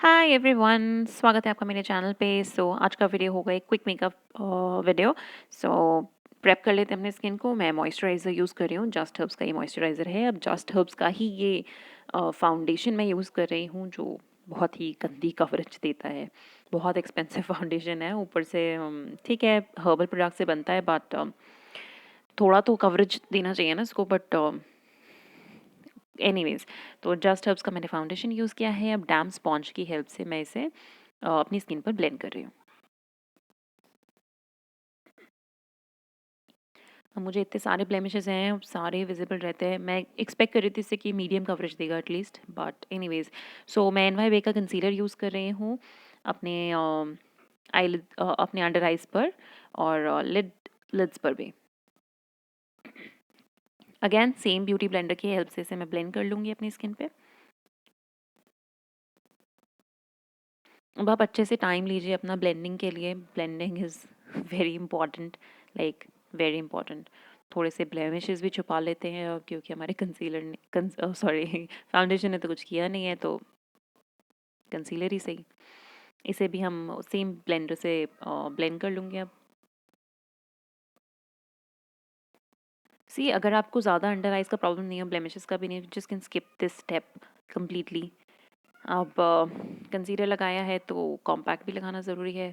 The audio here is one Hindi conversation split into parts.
हाय एवरीवन, स्वागत है आपका मेरे चैनल पे। आज का वीडियो होगा एक क्विक मेकअप वीडियो। सो प्रेप कर लेते हैं अपने स्किन को। मैं मॉइस्चराइज़र यूज़ कर रही हूँ, जस्ट हर्ब्स का ये मॉइस्चराइज़र है। अब जस्ट हर्ब्स का ही ये फाउंडेशन मैं यूज़ कर रही हूँ, जो बहुत ही गंदी कवरेज देता है। बहुत एक्सपेंसिव फाउंडेशन है, ऊपर से ठीक है हर्बल प्रोडक्ट से बनता है, बट थोड़ा तो कवरेज देना चाहिए ना इसको। बट एनीवेज, तो जस्ट हर्ब्स का मैंने फाउंडेशन यूज़ किया है। अब डैम स्पॉन्ज की हेल्प से मैं इसे अपनी स्किन पर ब्लेंड कर रही हूँ। अब मुझे इतने सारे ब्लेमिशेस हैं, सारे विजिबल रहते हैं। मैं एक्सपेक्ट कर रही थी इससे कि मीडियम कवरेज देगा एटलीस्ट, बट एनीवेज। सो मैं एनवाई का कंसीलर यूज़ कर रही हूँ अपने अपने अंडर आइज पर और लिड्स पर भी। अगेन सेम ब्यूटी ब्लेंडर की हेल्प से इसे मैं ब्लेंड कर लूँगी अपनी स्किन पे। अब आप अच्छे से टाइम लीजिए अपना ब्लेंडिंग के लिए। Blending is very important, like very important. थोड़े से ब्लेमिशेस भी छुपा लेते हैं, और क्योंकि हमारे कंसीलर ने सॉरी फाउंडेशन ने तो कुछ किया नहीं है, तो कंसीलर ही सही। इसे भी हम सेम ब्लेंडर से ब्लेंड कर लूँगी अब। सी, अगर आपको ज़्यादा अंडर आइज का प्रॉब्लम नहीं है, ब्लेमिशेस का भी नहीं, just can skip this step completely. अब कंसीलर लगाया है तो कॉम्पैक्ट भी लगाना ज़रूरी है।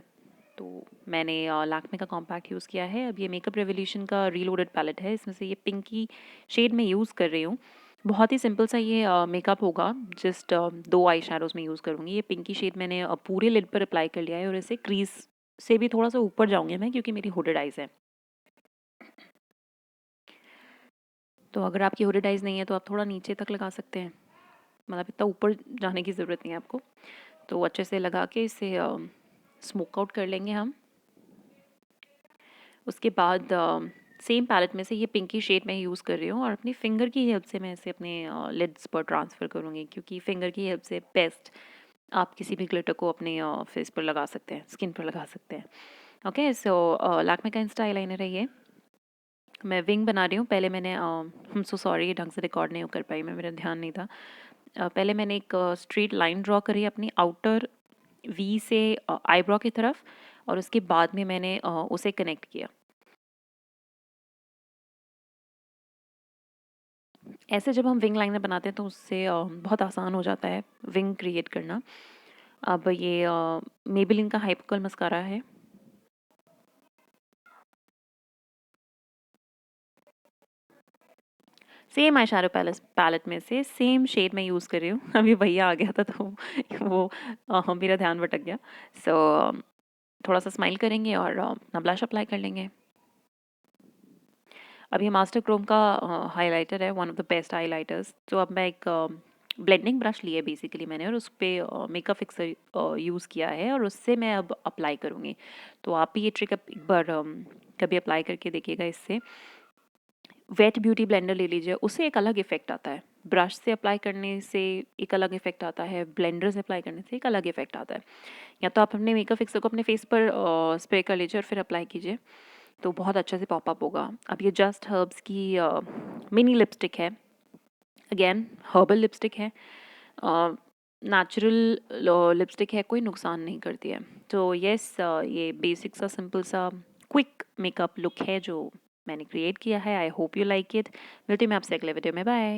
तो मैंने लैक्मे का कॉम्पैक्ट यूज़ किया है। अब ये मेकअप रेवोल्यूशन का रीलोडेड पैलेट है, इसमें से ये पिंकी शेड में यूज़ कर रही हूँ। बहुत ही सिंपल सा ये मेकअप होगा। जस्ट 2 आई शैडोज़ में यूज़ करूँगी। ये पिंकी शेड मैंने पूरे लिड पर अप्लाई कर लिया है, और इसे क्रीज से भी थोड़ा सा ऊपर जाऊँगी मैं, क्योंकि मेरी हुडेड आइज़ है। तो अगर आपकी हुडेड आइज़ नहीं है तो आप थोड़ा नीचे तक लगा सकते हैं, मतलब इतना ऊपर जाने की ज़रूरत नहीं है आपको। तो अच्छे से लगा के इसे स्मोक आउट कर लेंगे हम। उसके बाद सेम पैलेट में से ये पिंकी शेड मैं यूज़ कर रही हूँ, और अपनी फिंगर की हेल्प से मैं इसे अपने लिड्स पर ट्रांसफ़र करूँगी, क्योंकि फिंगर की हेल्प से बेस्ट आप किसी भी ग्लिटर को अपने फेस पर लगा सकते हैं, स्किन पर लगा सकते हैं। ओके, सो लैक्मे का इंस्टा आईलाइनर है ये। मैं विंग बना रही हूँ। पहले मैंने हम सो सॉरी, ढंग से रिकॉर्ड नहीं कर पाई मैं, मेरा ध्यान नहीं था। पहले मैंने एक स्ट्रेट लाइन ड्रॉ करी अपनी आउटर वी से आईब्रो की तरफ, और उसके बाद में मैंने उसे कनेक्ट किया। ऐसे जब हम विंग लाइनर बनाते हैं तो उससे बहुत आसान हो जाता है विंग क्रिएट करना। अब ये मेबेलिन का हाइपकल मस्कारा है। सेम आई शैडो पैलेट में से सेम शेड मैं यूज़ कर रही हूँ। अभी भैया आ गया था तो वो मेरा ध्यान भटक गया। सो थोड़ा सा स्माइल करेंगे और अपना ब्लश अप्लाई कर लेंगे। अब ये मास्टर क्रोम का हाइलाइटर है, one of the best highlighters. तो अब मैं एक ब्लेंडिंग ब्रश लिए बेसिकली मैंने, और उस पर मेकअप फिक्सर यूज़ किया है, और उससे मैं अब अप्लाई करूँगी। तो आप भी ये ट्रिक एक बार कभी अप्लाई करके देखिएगा। इससे वेट ब्यूटी ब्लेंडर ले लीजिए, उससे एक अलग इफेक्ट आता है। ब्रश से अप्लाई करने से एक अलग इफेक्ट आता है, ब्लेंडर से अप्लाई करने से एक अलग इफेक्ट आता है। या तो आप अपने मेकअप फिक्सर को अपने फेस पर स्प्रे कर लीजिए और फिर अप्लाई कीजिए, तो बहुत अच्छे से पॉपअप होगा। अब ये जस्ट हर्ब्स की मिनी लिपस्टिक है। अगेन हर्बल लिपस्टिक है, नेचुरल लिपस्टिक है, कोई नुकसान नहीं करती है। तो यस, ये बेसिक सा सिंपल सा क्विक मेकअप लुक है जो मैंने क्रिएट किया है। I hope you like it. मिलती हूँ मैं आपसे अगले वीडियो में। बाय।